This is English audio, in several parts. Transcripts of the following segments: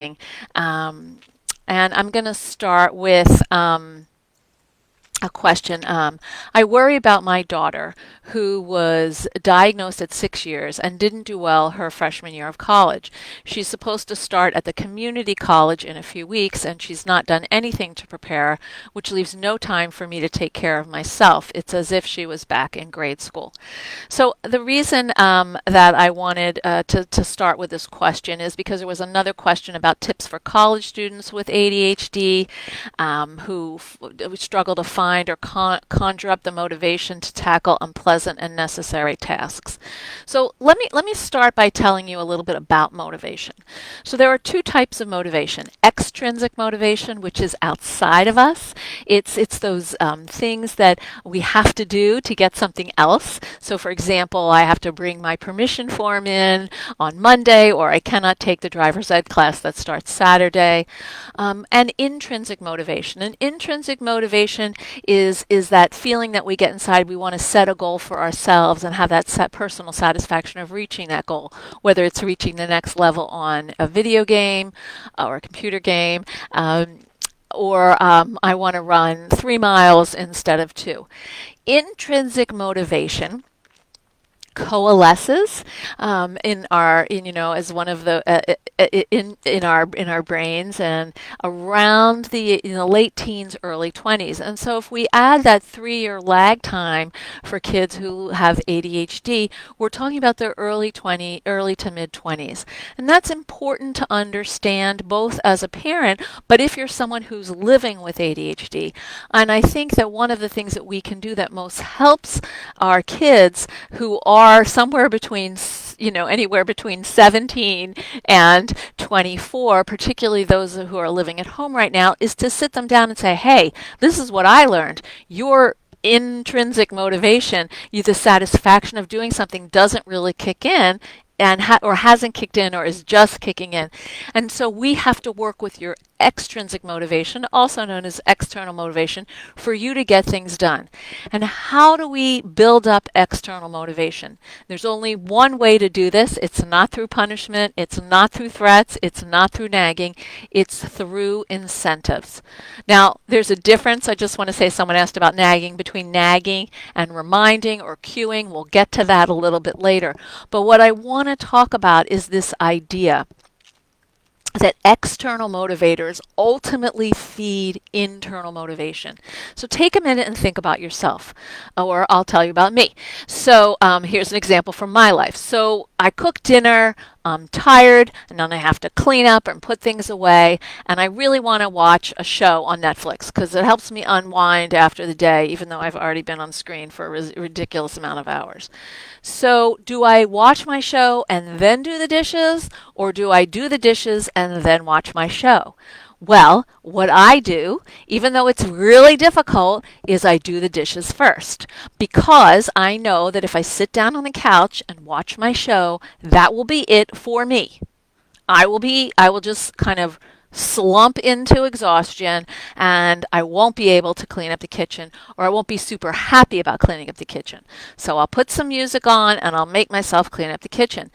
And I'm going to start with a question. I worry about my daughter who was diagnosed at 6 years and didn't do well her freshman year of college. She's supposed to start at the community college in a few weeks, and she's not done anything to prepare, which leaves no time for me to take care of myself. It's as if she was back in grade school. So the reason that I wanted to start with this question is because there was another question about tips for college students with ADHD who struggle to find or conjure up the motivation to tackle unpleasant and necessary tasks. So let me start by telling you a little bit about motivation. So there are two types of motivation: extrinsic motivation, which is outside of us. It's those things that we have to do to get something else. So for example, I have to bring my permission form in on Monday, or I cannot take the driver's ed class that starts Saturday. And intrinsic motivation. And intrinsic motivation is that feeling that we get inside. We want to set a goal for ourselves and have that personal satisfaction of reaching that goal, whether it's reaching the next level on a video game or a computer game. Or I want to run 3 miles instead of two. Intrinsic motivation coalesces as one of the in our brains and around the late teens, early 20s. And so if we add that 3 year lag time for kids who have ADHD, we're talking about their early to mid 20s. And that's important to understand both as a parent, but if you're someone who's living with ADHD. And I think that one of the things that we can do that most helps our kids who are somewhere between anywhere between 17 and 24, particularly those who are living at home right now, is to sit them down and say, hey, this is what I learned. Your intrinsic motivation, the satisfaction of doing something, doesn't really kick in and or hasn't kicked in or is just kicking in. And so we have to work with your extrinsic motivation, also known as external motivation, for you to get things done. And how do we build up external motivation? There's only one way to do this. It's not through punishment. It's not through threats. It's not through nagging. It's through incentives. Now, there's a difference. I just want to say, someone asked about nagging, between nagging and reminding or cueing. We'll get to that a little bit later. But what I want to talk about is this idea that external motivators ultimately feed internal motivation. So take a minute and think about yourself, or I'll tell you about me. So here's an example from my life. So I cook dinner, I'm tired, and then I have to clean up and put things away, and I really want to watch a show on Netflix because it helps me unwind after the day, even though I've already been on screen for a ridiculous amount of hours. So do I watch my show and then do the dishes, or do I do the dishes and then watch my show? Well, what I do, even though it's really difficult, is I do the dishes first, because I know that if I sit down on the couch and watch my show, that will be it for me. I will just kind of slump into exhaustion, and I won't be able to clean up the kitchen, or I won't be super happy about cleaning up the kitchen. So I'll put some music on and I'll make myself clean up the kitchen.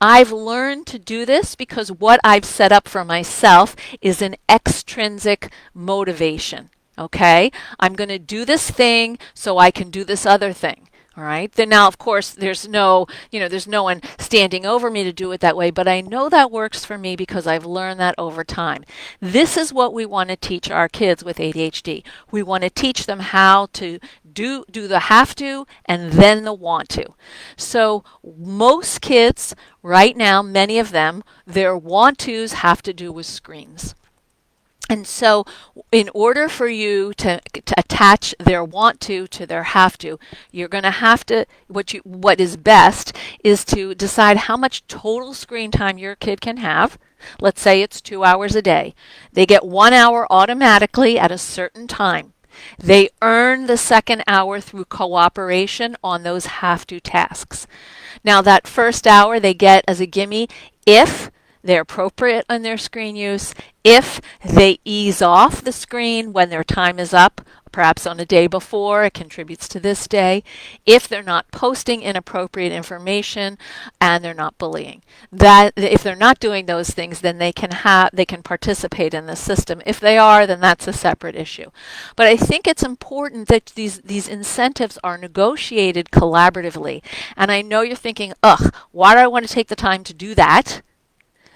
I've learned to do this because what I've set up for myself is an extrinsic motivation. Okay? I'm going to do this thing so I can do this other thing. All right. Then now, of course, there's no one standing over me to do it that way, but I know that works for me because I've learned that over time. This is what we want to teach our kids with ADHD. We want to teach them how to do the have to and then the want to. So most kids right now, many of them, their want tos have to do with screens. And so in order for you to attach their want to their have to, you're going to have to, what is best is to decide how much total screen time your kid can have. Let's say it's 2 hours a day. They get 1 hour automatically at a certain time. They earn the second hour through cooperation on those have to tasks. Now that first hour they get as a gimme if they're appropriate in their screen use, if they ease off the screen when their time is up, Perhaps on a day before, it contributes to this day. If they're not posting inappropriate information and they're not bullying, that if they're not doing those things, then they can participate in the system. If they are, then that's a separate issue. But I think it's important that these incentives are negotiated collaboratively. And I know you're thinking, ugh, why do I want to take the time to do that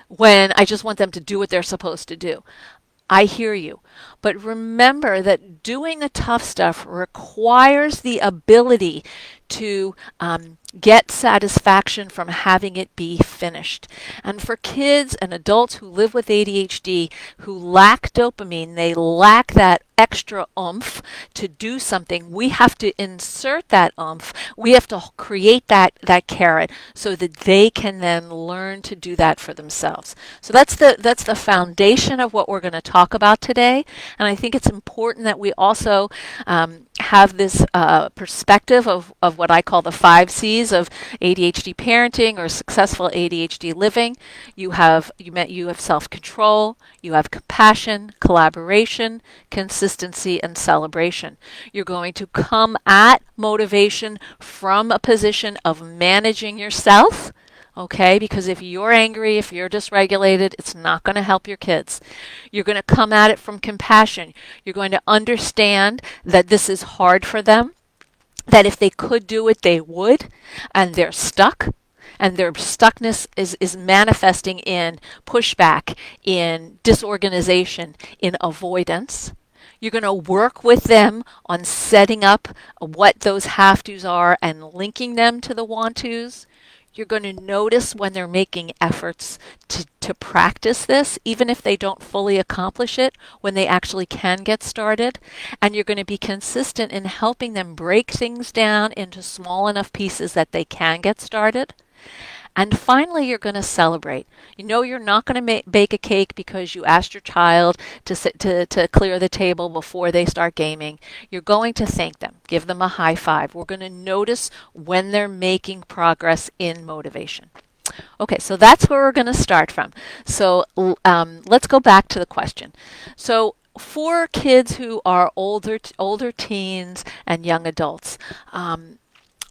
when I just want them to do what they're supposed to do? I hear you. But remember that doing the tough stuff requires the ability to get satisfaction from having it be finished. And for kids and adults who live with ADHD who lack dopamine, they lack that extra oomph to do something. We have to insert that oomph. We have to create that carrot so that they can then learn to do that for themselves. So that's the foundation of what we're going to talk about today. And I think it's important that we also have this perspective of what I call the 5 C's of ADHD parenting or successful ADHD living. You have self-control, you have compassion, collaboration, consistency, and celebration. You're going to come at motivation from a position of managing yourself. Okay, because if you're angry, if you're dysregulated, it's not going to help your kids. You're going to come at it from compassion. You're going to understand that this is hard for them, that if they could do it, they would, and they're stuck. And their stuckness is manifesting in pushback, in disorganization, in avoidance. You're going to work with them on setting up what those have tos are and linking them to the want tos. You're going to notice when they're making efforts to practice this, even if they don't fully accomplish it, when they actually can get started. And you're going to be consistent in helping them break things down into small enough pieces that they can get started. And finally, you're going to celebrate. You know you're not going to bake a cake because you asked your child to clear the table before they start gaming. You're going to thank them, give them a high five. We're going to notice when they're making progress in motivation. Okay, so that's where we're going to start from. So let's go back to the question. So for kids who are older teens and young adults,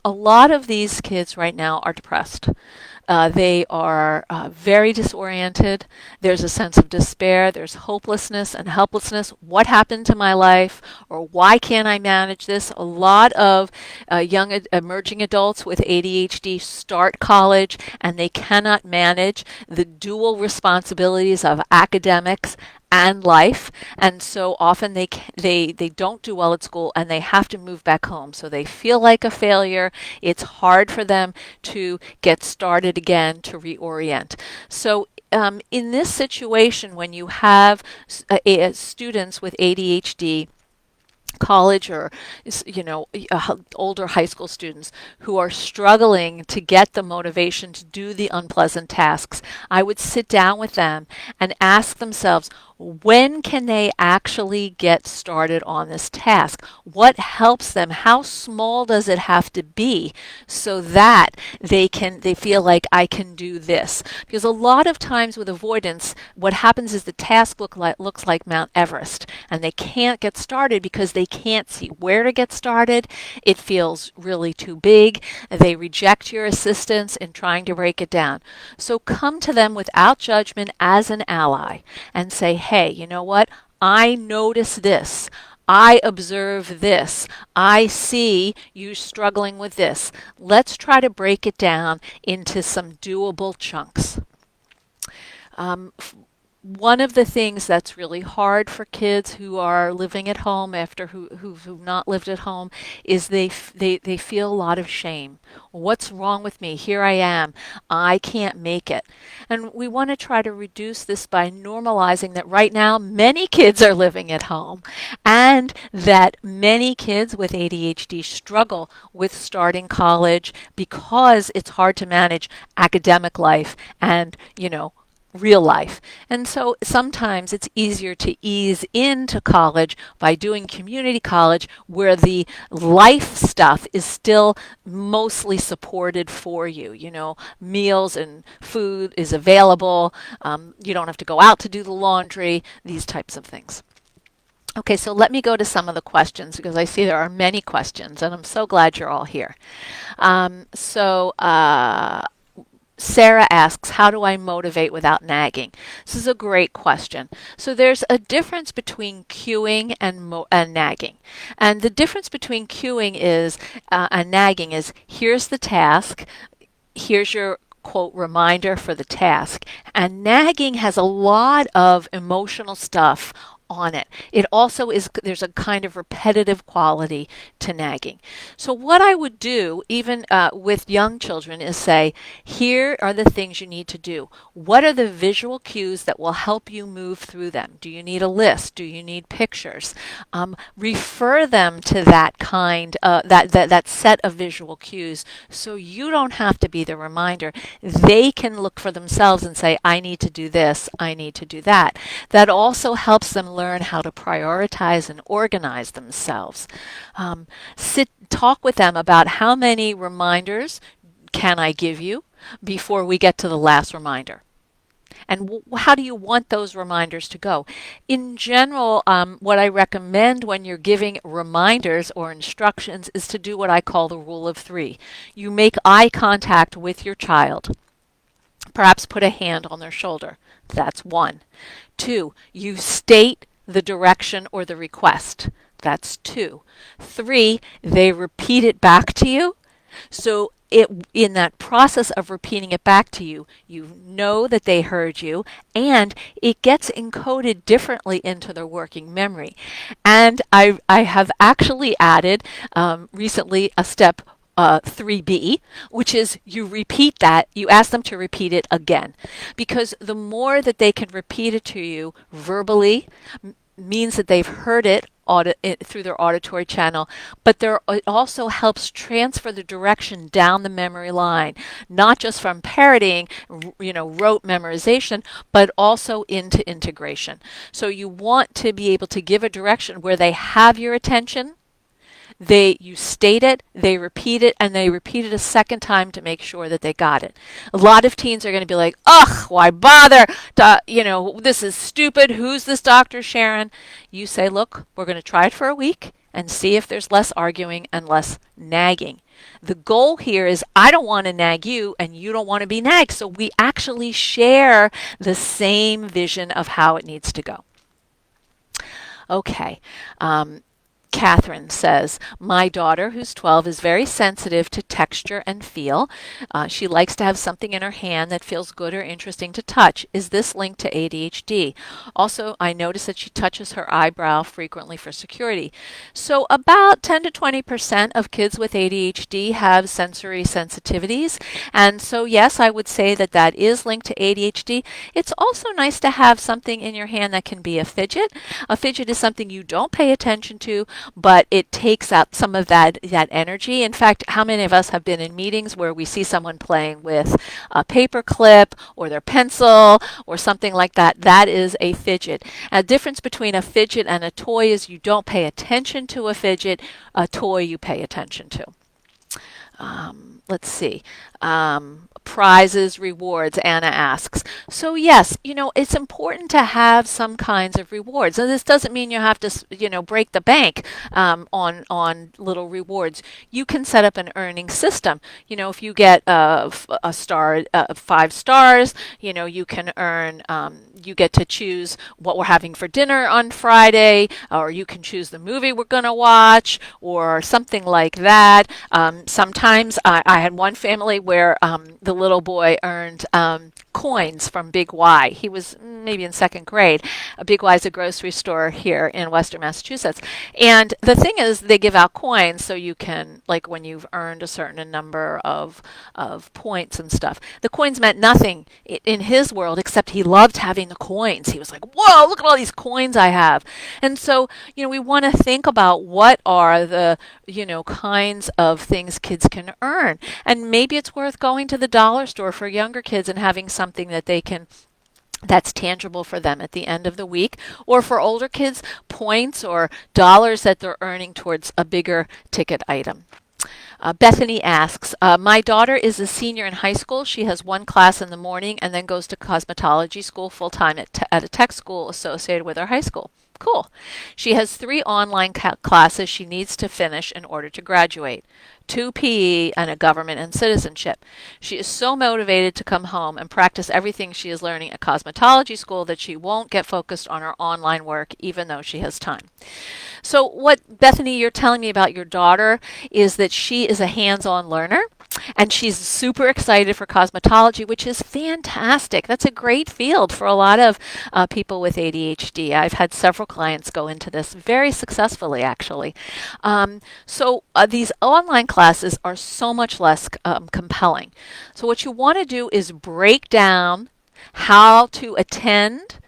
a lot of these kids right now are depressed. They are very disoriented. There's a sense of despair. There's hopelessness and helplessness. What happened to my life? Or why can't I manage this? A lot of young emerging adults with ADHD start college and they cannot manage the dual responsibilities of academics and life, and so often they don't do well at school and they have to move back home, so they feel like a failure. It's hard for them to get started again, to reorient. So in this situation, when you have students with ADHD, college or older high school students who are struggling to get the motivation to do the unpleasant tasks, I would sit down with them and ask themselves, when can they actually get started on this task? What helps them? How small does it have to be so that they feel like I can do this? Because a lot of times with avoidance, what happens is the task looks like Mount Everest, and they can't get started because they can't see where to get started. It feels really too big. They reject your assistance in trying to break it down. So come to them without judgment as an ally and say, hey, you know what? I notice this. I observe this. I see you struggling with this. Let's try to break it down into some doable chunks. One of the things that's really hard for kids who are living at home after who've not lived at home is they feel a lot of shame. What's wrong with me? Here I am. I can't make it. And we want to try to reduce this by normalizing that right now many kids are living at home and that many kids with ADHD struggle with starting college because it's hard to manage academic life and, real life. And so sometimes it's easier to ease into college by doing community college where the life stuff is still mostly supported for you. Meals and food is available. You don't have to go out to do the laundry, these types of things. Okay, so let me go to some of the questions because I see there are many questions, and I'm so glad you're all here. Sarah asks, how do I motivate without nagging? This is a great question. So there's a difference between cueing and nagging. And the difference between cueing is and nagging is here's the task, here's your quote reminder for the task. And nagging has a lot of emotional stuff on it. It also is, there's a kind of repetitive quality to nagging. So, what I would do, even with young children, is say, here are the things you need to do. What are the visual cues that will help you move through them? Do you need a list? Do you need pictures? Refer them to that that set of visual cues so you don't have to be the reminder. They can look for themselves and say, I need to do this, I need to do that. That also helps them learn how to prioritize and organize themselves. Talk with them about how many reminders can I give you before we get to the last reminder. And how do you want those reminders to go? In general, what I recommend when you're giving reminders or instructions is to do what I call the rule of three. You make eye contact with your child. Perhaps put a hand on their shoulder. That's one. Two, you state the direction or the request. That's two. Three, they repeat it back to you. So in that process of repeating it back to you, you know that they heard you, and it gets encoded differently into their working memory. And I have actually added recently a step 3B, which is you repeat that, you ask them to repeat it again. Because the more that they can repeat it to you verbally, means that they've heard it through their auditory channel, but it also helps transfer the direction down the memory line, not just from parroting, rote memorization, but also into integration. So you want to be able to give a direction where they have your attention. You state it, they repeat it, and they repeat it a second time to make sure that they got it. A lot of teens are going to be like, ugh, why bother? This is stupid. Who's this Dr. Sharon? You say, look, we're going to try it for a week and see if there's less arguing and less nagging. The goal here is I don't want to nag you and you don't want to be nagged. So we actually share the same vision of how it needs to go. Okay. Catherine says, my daughter, who's 12, is very sensitive to texture and feel. She likes to have something in her hand that feels good or interesting to touch. Is this linked to ADHD? Also, I notice that she touches her eyebrow frequently for security. So about 10 to 20% of kids with ADHD have sensory sensitivities. And so, yes, I would say that that is linked to ADHD. It's also nice to have something in your hand that can be a fidget. A fidget is something you don't pay attention to, but it takes out some of that energy. In fact, how many of us have been in meetings where we see someone playing with a paper clip or their pencil or something like that? That is a fidget. A difference between a fidget and a toy is you don't pay attention to a fidget. A toy you pay attention to. Let's see. Prizes, rewards, Anna asks. So yes, it's important to have some kinds of rewards. And this doesn't mean you have to, break the bank on little rewards. You can set up an earning system. If you get a star, 5 stars, you can earn. You get to choose what we're having for dinner on Friday, or you can choose the movie we're going to watch, or something like that. Sometimes I had one family where the little boy earned coins from Big Y. He was maybe in second grade. Big Y is a grocery store here in Western Massachusetts. And the thing is, they give out coins so you can, like when you've earned a certain number of points and stuff. The coins meant nothing in his world, except he loved having the coins. He was like, whoa, look at all these coins I have. And so, we want to think about what are the, kinds of things kids can earn. And maybe it's worth going to the dollar store for younger kids and having something that that's tangible for them at the end of the week, or for older kids, points or dollars that they're earning towards a bigger ticket item. Bethany asks, my daughter is a senior in high school. She has one class in the morning and then goes to cosmetology school full time at a tech school associated with her high school. Cool. She has 3 online classes she needs to finish in order to graduate, 2 PE and a government and citizenship. She is so motivated to come home and practice everything she is learning at cosmetology school that she won't get focused on her online work even though she has time. So what, Bethany, you're telling me about your daughter is that she is a hands-on learner and she's super excited for cosmetology, which is fantastic. That's a great field for a lot of people with ADHD. I've had several clients go into this very successfully, actually. These online classes are so much less compelling. So what you want to do is break down how to attend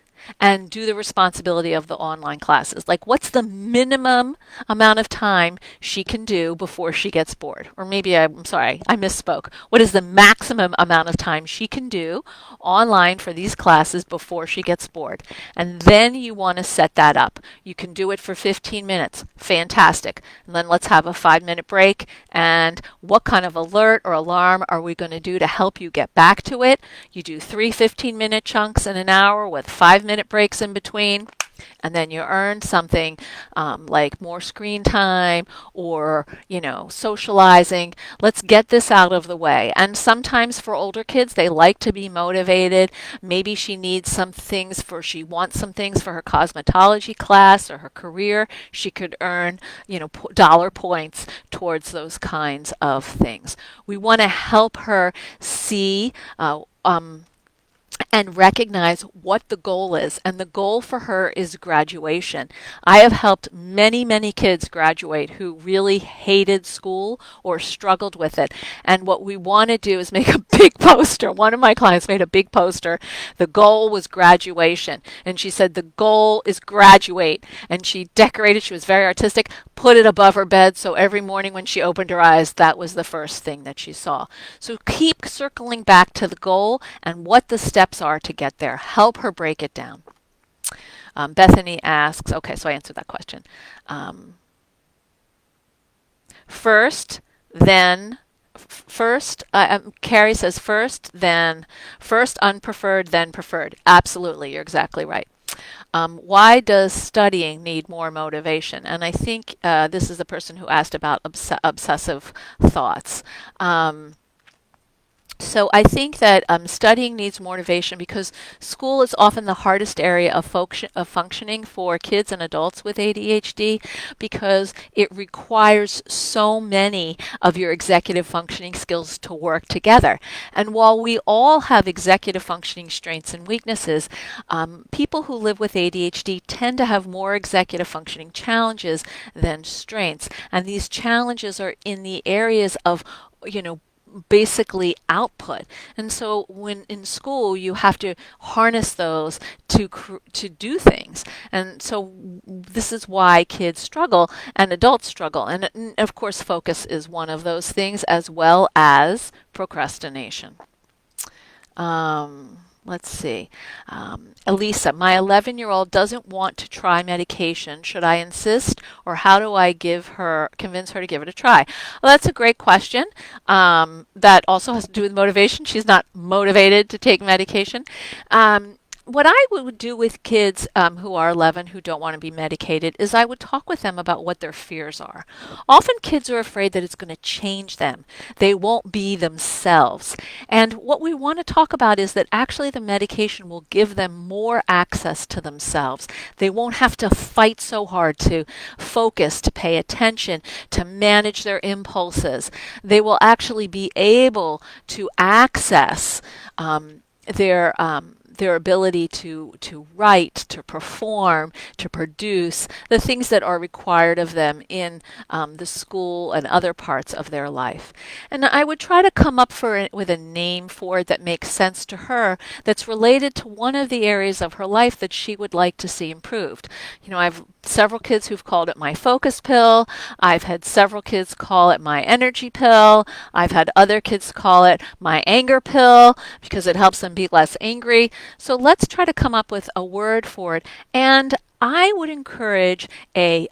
and do the responsibility of the online classes. Like, what's the minimum amount of time she can do before she gets bored? Or maybe I'm sorry, I misspoke. What is the maximum amount of time she can do online for these classes before she gets bored? And then you want to set that up. You can do it for 15 minutes. Fantastic. And then let's have a 5-minute break. And what kind of alert or alarm are we going to do to help you get back to it? You do 3 15-minute chunks in an hour with 5-minute breaks in between, and then you earn something like more screen time or, socializing. Let's get this out of the way. And sometimes for older kids, they like to be motivated. Maybe she wants some things for her cosmetology class or her career. She could earn, dollar points towards those kinds of things. We want to help her see and recognize what the goal is. And the goal for her is graduation. I have helped many, many kids graduate who really hated school or struggled with it. And what we want to do is make a big poster. One of my clients made a big poster. The goal was graduation. And she said, the goal is graduate. And she decorated, she was very artistic, put it above her bed. So every morning when she opened her eyes, that was the first thing that she saw. So keep circling back to the goal and what the steps are to get there. Help her break it down. Bethany asks, okay, so I answered that question. First, then, Carrie says first, then, first unpreferred, then preferred. Absolutely, you're exactly right. Why does studying need more motivation? And I think this is the person who asked about obsessive thoughts. So I think that studying needs motivation because school is often the hardest area of functioning for kids and adults with ADHD because it requires so many of your executive functioning skills to work together. And while we all have executive functioning strengths and weaknesses, people who live with ADHD tend to have more executive functioning challenges than strengths. And these challenges are in the areas of, basically output. And so when in school you have to harness those to do things. And so this is why kids struggle and adults struggle. And of course focus is one of those things as well as procrastination. Let's see. Elisa, my 11-year-old doesn't want to try medication. Should I insist, or how do I convince her to give it a try? Well, that's a great question. That also has to do with motivation. She's not motivated to take medication. What I would do with kids who are 11 who don't want to be medicated is I would talk with them about what their fears are. Often kids are afraid that it's going to change them. They won't be themselves. And what we want to talk about is that actually the medication will give them more access to themselves. They won't have to fight so hard to focus, to pay attention, to manage their impulses. They will actually be able to access their ability to write, to perform, to produce, the things that are required of them in the school and other parts of their life. And I would try to come up with a name for it that makes sense to her, that's related to one of the areas of her life that she would like to see improved. I've several kids who've called it my focus pill. I've had several kids call it my energy pill. I've had other kids call it my anger pill because it helps them be less angry. So let's try to come up with a word for it. And I would encourage a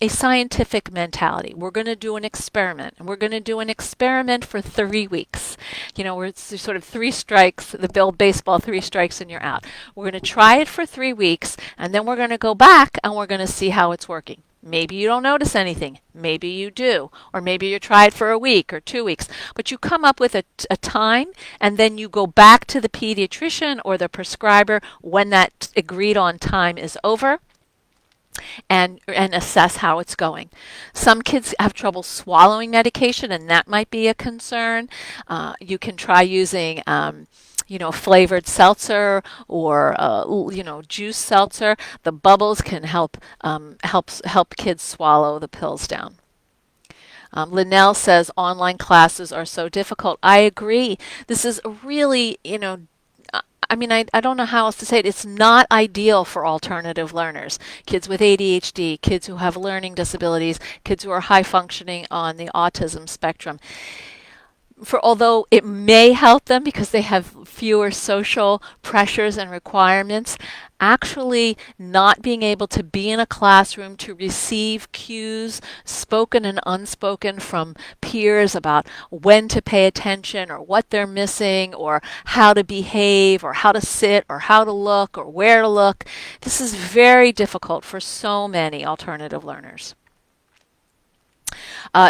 a scientific mentality. We're going to do an experiment, and we're going to do an experiment for 3 weeks. Where it's sort of three strikes, the Bill baseball, three strikes and you're out. We're going to try it for 3 weeks, and then we're going to go back and we're going to see how it's working. Maybe you don't notice anything. Maybe you do. Or maybe you try it for a week or 2 weeks. But you come up with a time, and then you go back to the pediatrician or the prescriber when that agreed on time is over, and assess how it's going. Some kids have trouble swallowing medication, and that might be a concern. You can try using flavored seltzer or juice seltzer. The bubbles can help kids swallow the pills down. Linnell says online classes are so difficult. I agree. This is really, I don't know how else to say it. It's not ideal for alternative learners. Kids with ADHD, kids who have learning disabilities, kids who are high functioning on the autism spectrum. Although it may help them because they have fewer social pressures and requirements, actually not being able to be in a classroom to receive cues, spoken and unspoken, from peers about when to pay attention or what they're missing or how to behave or how to sit or how to look or where to look. This is very difficult for so many alternative learners.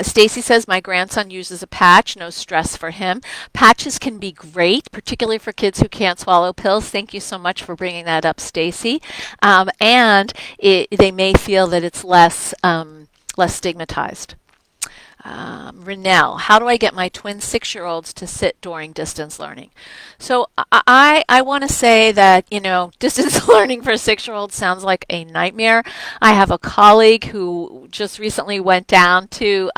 Stacy says, my grandson uses a patch, no stress for him. Patches can be great, particularly for kids who can't swallow pills. Thank you so much for bringing that up, Stacy. And they may feel that it's less stigmatized. Renelle, how do I get my twin 6-year-olds to sit during distance learning? So I want to say that, distance learning for 6-year-olds sounds like a nightmare. I have a colleague who just recently went down to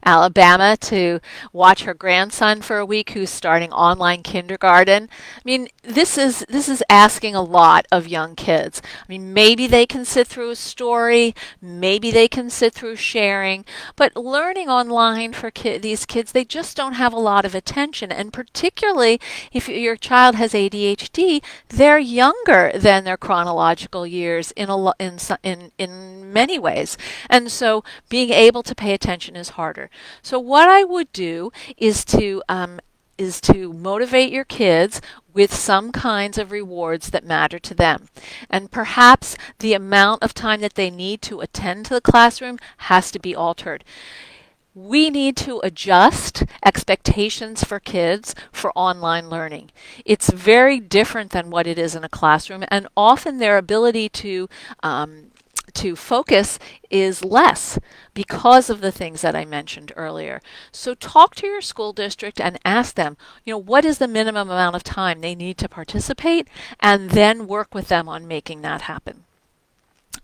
Alabama to watch her grandson for a week, who's starting online kindergarten. I mean, this is asking a lot of young kids. I mean, maybe they can sit through a story, maybe they can sit through sharing, but learning online for these kids, they just don't have a lot of attention. And particularly if your child has ADHD, they're younger than their chronological years in many ways. And so being able to pay attention is harder. So what I would do is to motivate your kids with some kinds of rewards that matter to them. And perhaps the amount of time that they need to attend to the classroom has to be altered. We need to adjust expectations for kids for online learning. It's very different than what it is in a classroom, and often their ability to focus is less because of the things that I mentioned earlier. So talk to your school district and ask them, what is the minimum amount of time they need to participate, and then work with them on making that happen.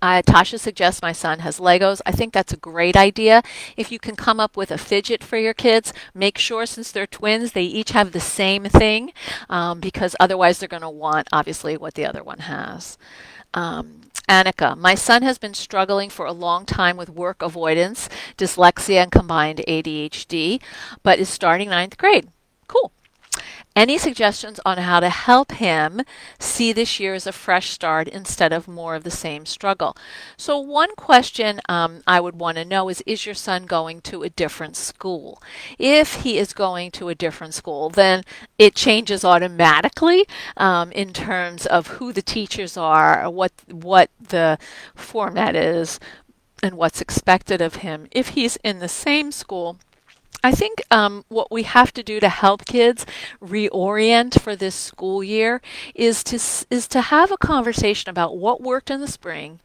Tasha suggests my son has Legos. I think that's a great idea. If you can come up with a fidget for your kids, make sure, since they're twins, they each have the same thing, because otherwise they're going to want, obviously, what the other one has. Annika, my son has been struggling for a long time with work avoidance, dyslexia, and combined ADHD, but is starting 9th grade. Cool. Any suggestions on how to help him see this year as a fresh start instead of more of the same struggle? So one question I would want to know is your son going to a different school? If he is going to a different school, then it changes automatically in terms of who the teachers are, what the format is, and what's expected of him. If he's in the same school, I think what we have to do to help kids reorient for this school year is to have a conversation about what worked in the spring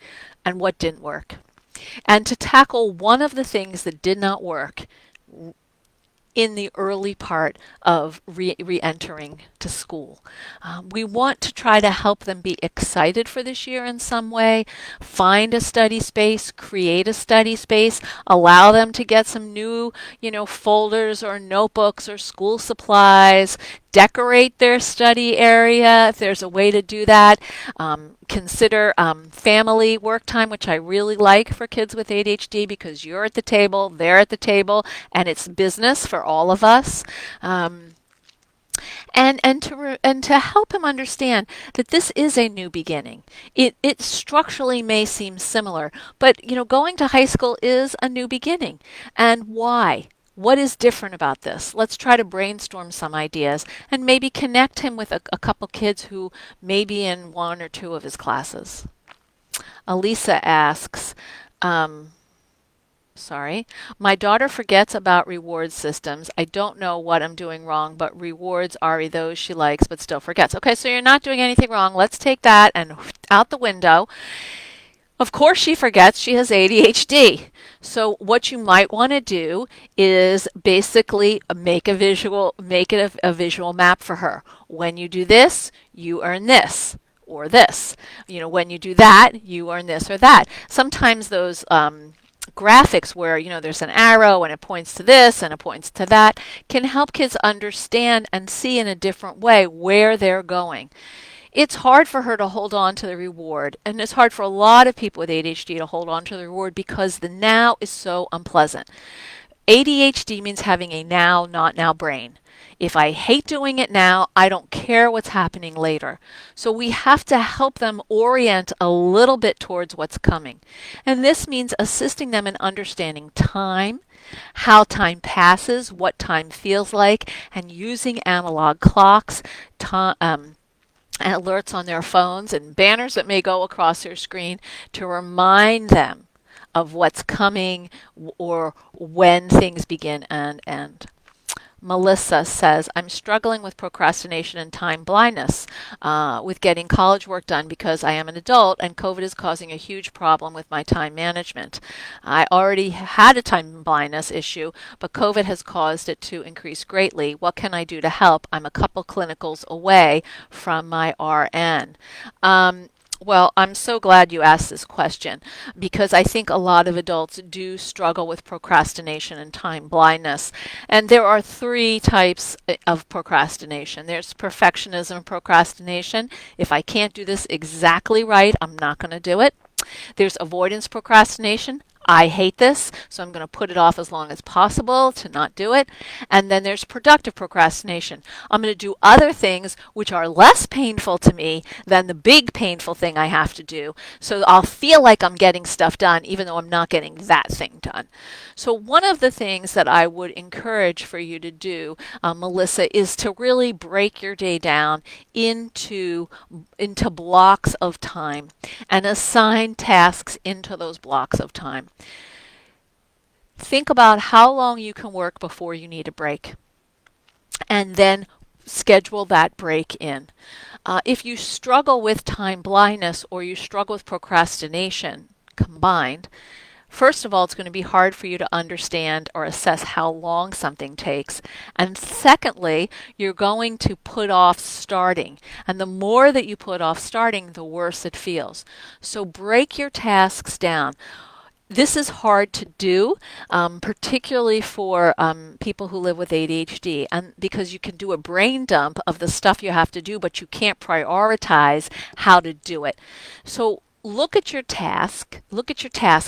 and what didn't work, and to tackle one of the things that did not work in the early part of re-entering to school. We want to try to help them be excited for this year in some way, find a study space, create a study space, allow them to get some new, folders or notebooks or school supplies, decorate their study area if there's a way to do that. Consider family work time, which I really like for kids with ADHD, because you're at the table, they're at the table, and it's business for all of us. And to help him understand that this is a new beginning. It structurally may seem similar, but going to high school is a new beginning. And why? What is different about this? Let's try to brainstorm some ideas and maybe connect him with a couple kids who may be in one or two of his classes. Elisa asks, um, sorry. My daughter forgets about reward systems. I don't know what I'm doing wrong, but rewards are those she likes but still forgets. Okay, so you're not doing anything wrong. Let's take that and out the window. Of course she forgets. She has ADHD. So what you might want to do is basically make it a visual map for her. When you do this, you earn this or this. When you do that, you earn this or that. Sometimes those graphics where there's an arrow and it points to this and it points to that can help kids understand and see in a different way where they're going. It's hard for her to hold on to the reward, and it's hard for a lot of people with ADHD to hold on to the reward because the now is so unpleasant. ADHD means having a now, not now brain. If I hate doing it now, I don't care what's happening later. So we have to help them orient a little bit towards what's coming. And this means assisting them in understanding time, how time passes, what time feels like, and using analog clocks, alerts on their phones, and banners that may go across their screen to remind them of what's coming or when things begin and end. Melissa says, I'm struggling with procrastination and time blindness with getting college work done because I am an adult and COVID is causing a huge problem with my time management. I already had a time blindness issue, but COVID has caused it to increase greatly. What can I do to help? I'm a couple clinicals away from my RN. Well, I'm so glad you asked this question because I think a lot of adults do struggle with procrastination and time blindness. And there are three types of procrastination. There's perfectionism procrastination. If I can't do this exactly right, I'm not going to do it. There's avoidance procrastination. I hate this, so I'm going to put it off as long as possible to not do it. And then there's productive procrastination. I'm going to do other things which are less painful to me than the big painful thing I have to do. So I'll feel like I'm getting stuff done even though I'm not getting that thing done. So one of the things that I would encourage for you to do, Melissa, is to really break your day down into blocks of time and assign tasks into those blocks of time. Think about how long you can work before you need a break, and then schedule that break in. If you struggle with time blindness or you struggle with procrastination combined, first of all, it's going to be hard for you to understand or assess how long something takes. And secondly, you're going to put off starting. And the more that you put off starting, the worse it feels. So break your tasks down. This is hard to do, particularly for people who live with ADHD, and because you can do a brain dump of the stuff you have to do, but you can't prioritize how to do it. So look at your task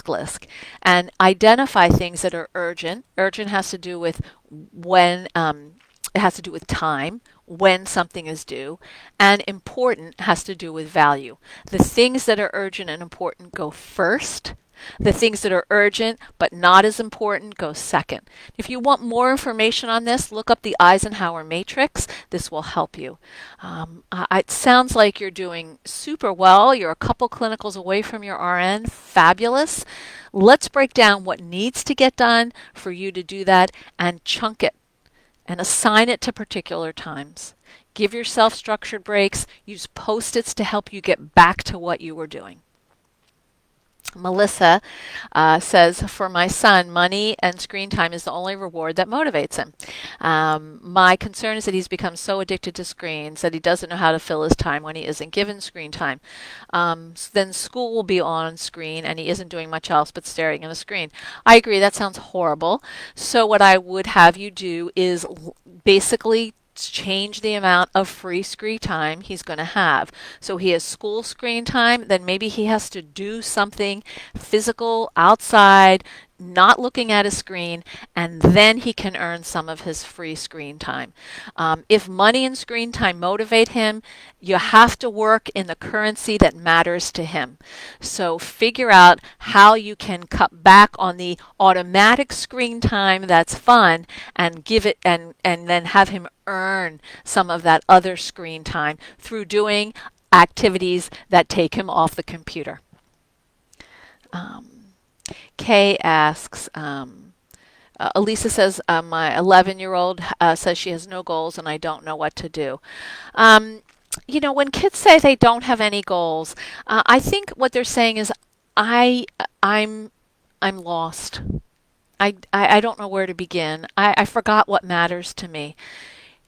list, and identify things that are urgent. Urgent has to do with when, it has to do with time, when something is due, and important has to do with value. The things that are urgent and important go first. The things that are urgent but not as important go second. If you want more information on this, look up the Eisenhower matrix. This will help you. It sounds like you're doing super well. You're a couple clinicals away from your RN. Fabulous. Let's break down what needs to get done for you to do that and chunk it and assign it to particular times. Give yourself structured breaks. Use Post-its to help you get back to what you were doing. Melissa says, for my son, money and screen time is the only reward that motivates him. My concern is that he's become so addicted to screens that he doesn't know how to fill his time when he isn't given screen time. Then school will be on screen and he isn't doing much else but staring at a screen. I agree, that sounds horrible. So what I would have you do is basically change the amount of free screen time he's going to have. So he has school screen time, then maybe he has to do something physical outside not looking at a screen, and then he can earn some of his free screen time. If money and screen time motivate him, you have to work in the currency that matters to him. So figure out how you can cut back on the automatic screen time that's fun and give it and then have him earn some of that other screen time through doing activities that take him off the computer. Um, Kay asks, Elisa says, my 11-year-old says she has no goals and I don't know what to do. Um, when kids say they don't have any goals, I think what they're saying is, I, I'm, I'm lost. I don't know where to begin. I forgot what matters to me.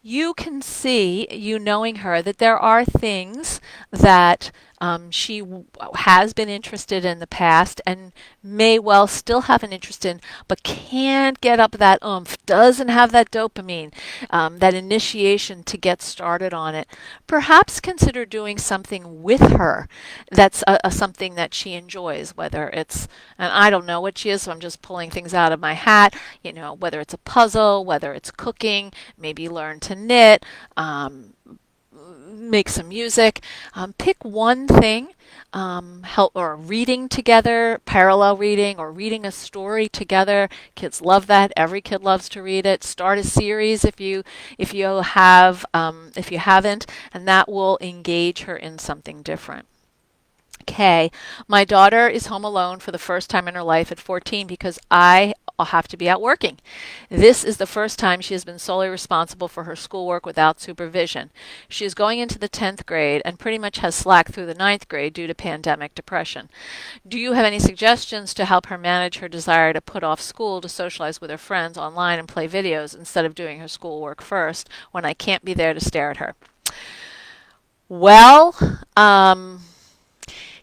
You can see, you knowing her, that there are things that has been interested in the past and may well still have an interest in, but can't get up that oomph, doesn't have that dopamine, that initiation to get started on it. Perhaps consider doing something with her that's something that she enjoys, whether it's, and I don't know what she is, so I'm just pulling things out of my hat, whether it's a puzzle, whether it's cooking, maybe learn to knit, make some music. Pick one thing, help or reading together, parallel reading, or reading a story together. Kids love that. Every kid loves to read it. Start a series if you haven't, and that will engage her in something different. Okay, my daughter is home alone for the first time in her life at 14 because I have to be out working. This is the first time she has been solely responsible for her schoolwork without supervision. She is going into the 10th grade and pretty much has slacked through the ninth grade due to pandemic depression. Do you have any suggestions to help her manage her desire to put off school to socialize with her friends online and play videos instead of doing her schoolwork first when I can't be there to stare at her? Well,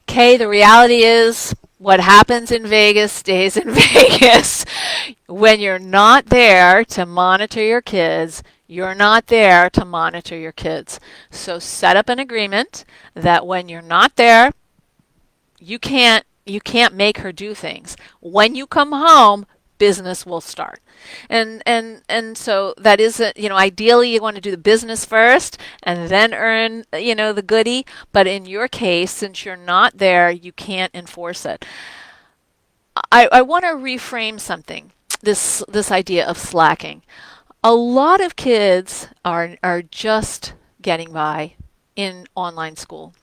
Kay, the reality is what happens in Vegas stays in Vegas. When you're not there to monitor your kids, you're not there to monitor your kids. So set up an agreement that when you're not there, you can't make her do things. When you come home, business will start. And so that is ideally you want to do the business first and then earn the goodie, but in your case, since you're not there, you can't enforce it. I want to reframe something. This idea of slacking. A lot of kids are just getting by in online school.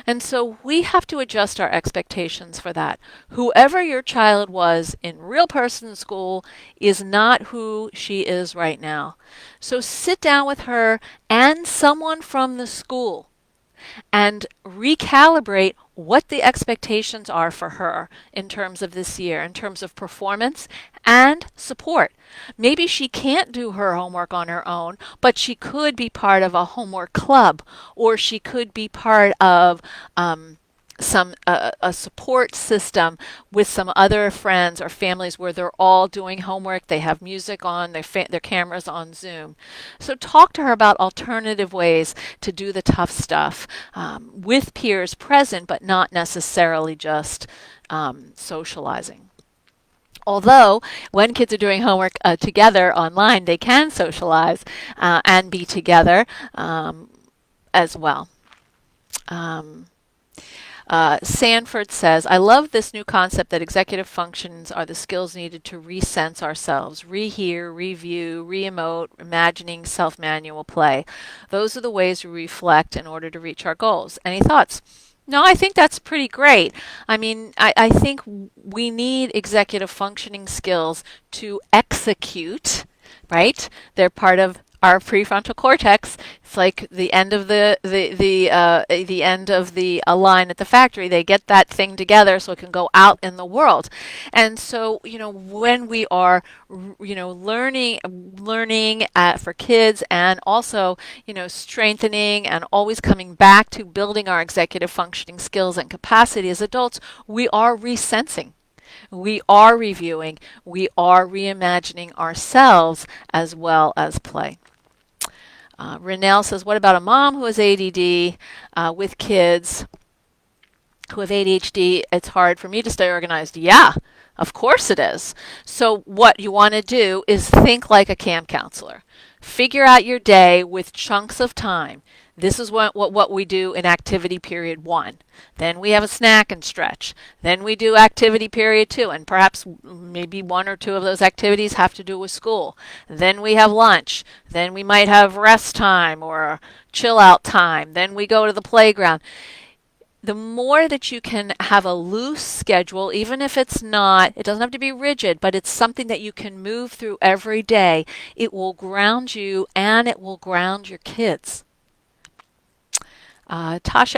And so we have to adjust our expectations for that. Whoever your child was in real person school is not who she is right now. So sit down with her and someone from the school and recalibrate what the expectations are for her in terms of this year, in terms of performance and support. Maybe she can't do her homework on her own, but she could be part of a homework club, or she could be part of some a support system with some other friends or families where they're all doing homework. They have music on, their cameras on Zoom. So talk to her about alternative ways to do the tough stuff with peers present, but not necessarily just socializing. Although, when kids are doing homework together online, they can socialize and be together as well. Um, Sanford says, I love this new concept that executive functions are the skills needed to resense ourselves, rehear, review, re-emote, imagining, self-manual play. Those are the ways we reflect in order to reach our goals. Any thoughts? No, I think that's pretty great. I mean, I think we need executive functioning skills to execute, right? They're part of our prefrontal cortex. It's like the end of the end of the line at the factory. They get that thing together so it can go out in the world. And so, when we are, learning for kids, and also, strengthening and always coming back to building our executive functioning skills and capacity as adults, we are resensing. We are reviewing. We are reimagining ourselves as well as play. Renelle says, what about a mom who has ADD with kids? who have ADHD, it's hard for me to stay organized. Yeah, of course it is. So, what you want to do is think like a camp counselor. Figure out your day with chunks of time. This is what we do in activity period 1. Then we have a snack and stretch. Then we do activity period 2, and perhaps maybe 1 or 2 of those activities have to do with school. Then we have lunch. Then we might have rest time or chill out time. Then we go to the playground. The more that you can have a loose schedule, even if it's not, it doesn't have to be rigid, but it's something that you can move through every day, it will ground you and it will ground your kids. Tasha